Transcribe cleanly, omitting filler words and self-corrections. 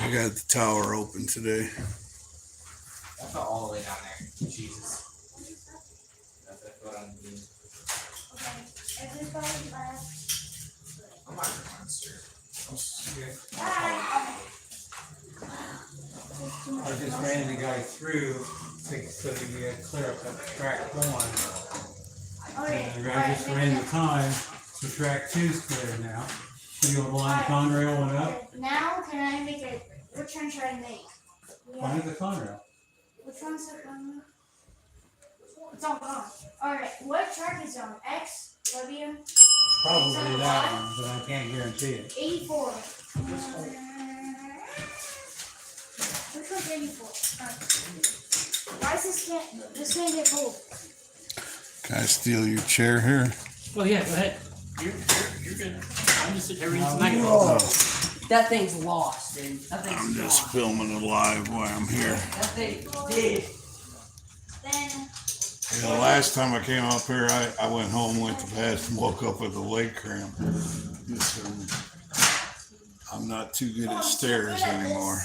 I got the tower open today. That's not all the way down there. Jesus. That's what I'm doing. Okay. Everybody left. I'm not a monster. I'm scared. I just ran the guy through so that we had clear up that track one. And the guy just ran the time, so track 2's clear now. So you want to line the Conrail one up? Now, can I make it? Which one should I make? Line the Conrail. Which one's it on? It's all gone. Alright, what track is it on? X? W? Probably that one, but I can't guarantee it. 84. Which one's 84? Why is this can't get pulled? Can I steal your chair here? Oh yeah, go ahead. You're good. I'm just sitting here reading some magazines. Oh, That thing's lost, dude. That thing's I'm just lost. filming it live while I'm here. That thing did. Then, You know, last time I came up here, I went home, went to bed, and woke up with a leg cramp. I'm not too good at stairs anymore.